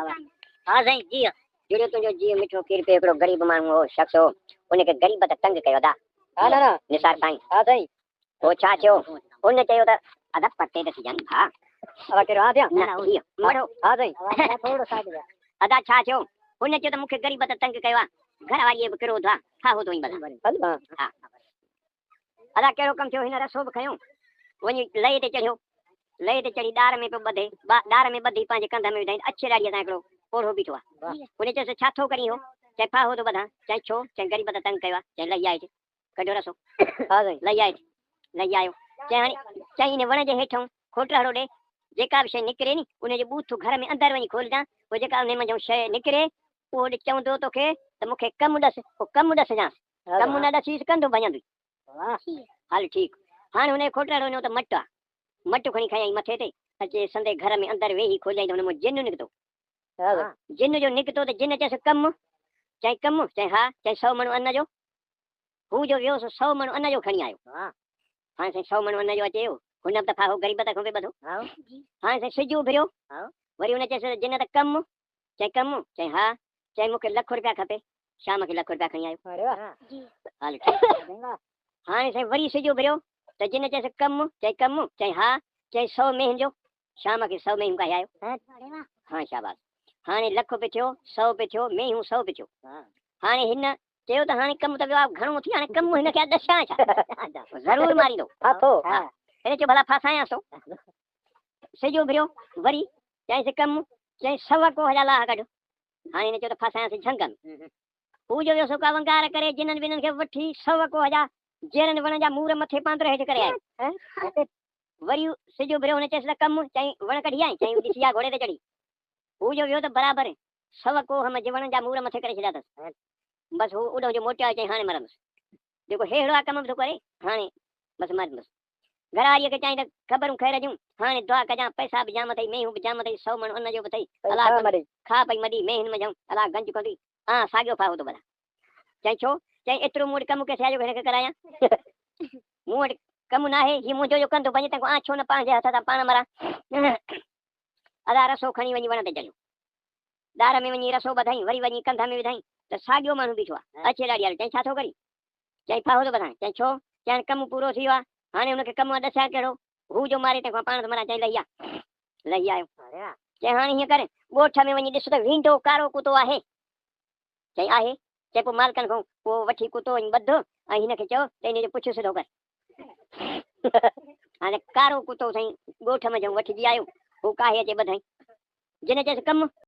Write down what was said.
हाँ साईं जी जहिड़ो तुंहिंजो जीउ मिठो खीर पे हिकिड़ो ग़रीब माण्हू हो शख़्स हो उनखे ग़रीब त तंग कयो दा हा ना निसार साईं हा साईं हो छा थियो उन चयो त अदा पटे त थी वञनि हा अदा कहिड़ो हा थिया न मरो हा साईं थोरो साइड अदा छा थियो हुन चयो त मूंखे ग़रीब त तंग कयो आहे घर वारीअ बि किरो था छा हो तो ई भला हा अदा कहिड़ो कमु थियो हिन रसो बि खयो वञी लहे ते चढ़ियो लहे ते चढ़ी ॾार में पियो ॿधे ॾार में ॿधी पंहिंजे कंध में विधाई अछे ॾाड़ीअ सां हिकिड़ो ओढ़ो बीठो आहे हुन चयोसि छा थो करी हो चई फाहो थो ॿधां चई छो चई ग़रीब त तंग कयो आहे चई लही आए कढियो रसो हा साईं लही आए लही आयो चई हाणे चई हिन वण जे हेठों खोटड़ो ॾे जेका बि शइ निकिरे नी उनजे बूथ घर में अंदरि वञी खोलिजां पोइ जेका उन मंझि शइ निकिरे उहो चवंदो तोखे त मूंखे कमु ॾस पोइ कमु ॾसजांइ कमु न ॾसीस कंदो भॼंदुई हल ठीकु हाणे हुन खोटड़ो ॾिनो त मटु आहे मटु खणी खयईं मथे ते अचे संदे घर में अंदरि वेही खोलियाईं त हुन मां जिन निकितो जिन जो निकितो त जिन चयसि कमु चई कमु चई हा चई 100 मण अन्न जो हू जो वियोसि 100 मण अन्न जो खणी आयो हाणे साईं 100 मण अन्न जो अचे हुन बि त फाहो ग़रीब त खपे ॿधो हाणे साईं सिजु उभिरियो वरी हुन चयसि जिन त कमु चई हा चई मूंखे ₹1 रुपया खपे शाम खे ₹1 रुपया खणी आयो हल ठीकु हाणे साईं वरी सिजु उभिरियो त जिन चयसि कमु चई हा चई 100 मेहन जो शाम खे 100 मेहन खाई आयो हाँ शाबाश हाणे ₹1 पे थियो 100 पे थियो मेहूं 100 पे थियो हाणे हिन चयो त हाणे कमु त वियो आहे घणो थी हाणे कमु हिन खे ॾसां छा ज़रूरु मारींदो हिन चयो भला फासायांसि थो सिजु उभिरियो वरी चयसि कमु चई 100 कोह जा लाह कढ हाणे हिन चयो त फासायांसि झंग में हू जो वियो सुका वंगार करे जिननि ॿिन्हिनि खे वठी 100 कोह जा जेरनि वण जा मूर मथे पांदर हेठि करे आयो वरी सिजु उभिरियो हुन चयसि त कमु चई वण कढी आई चई ॾिसी आ घोड़े ते चढ़ी हू जो वियो त बराबरि 100 कोह में वण जा मूर मथे करे छॾिया अथसि बसि हू उॾो जो मोटिया चई हाणे मरंदुसि जेको हेड़ो आहे कमु बि थो करे हाणे बसि मरंदुसि घरवारीअ खे चई त ख़बरूं ख़ैर जूं हाणे दुआ कजां पैसा बि जाम अथई मेहूं बि जाम अथई 100 मण उन जो बि अथई अलाह खा पई मॾी मेहन में जाऊं अलाह गंज कंदी हा साॻियो फाहो थो भला चई छो चई एतिरो मूं वटि कमु कंहिंसे आयो हिन खे करायां मूं वटि कमु न आहे हीअ मुंहिंजो जो कंदो वञे त छो न पंहिंजे हथ सां पाण मरां अदा रसो खणी वञी वण ते चढ़ियो ॾार में वञी रसो ॿधाई वरी वञी कंध में विधाई त साॻियो माण्हू बीठो आहे अछे ॾाड़ी वारो चई छा थो करी चई फाहो थो ॿधां चई छो चई कमु पूरो थी वियो आहे हाणे हुनखे कमु ॾसां कहिड़ो हू जो मारे तंहिंखां पाण थो मरां चई लही आयो चई हाणे हीअं करे ॻोठ में वञी ॾिस त वींदो कारो कुतो आहे चई आहे चई पोइ मालकनि खां पोइ वठी कुतो वञी ॿध ऐं हिनखे चयो त हिनजो पुछु सिधो कर हाणे कारो कुतो साईं ॻोठ में वठिजी आयो हू काहे अचे ॿधाई जिन चयसि कमु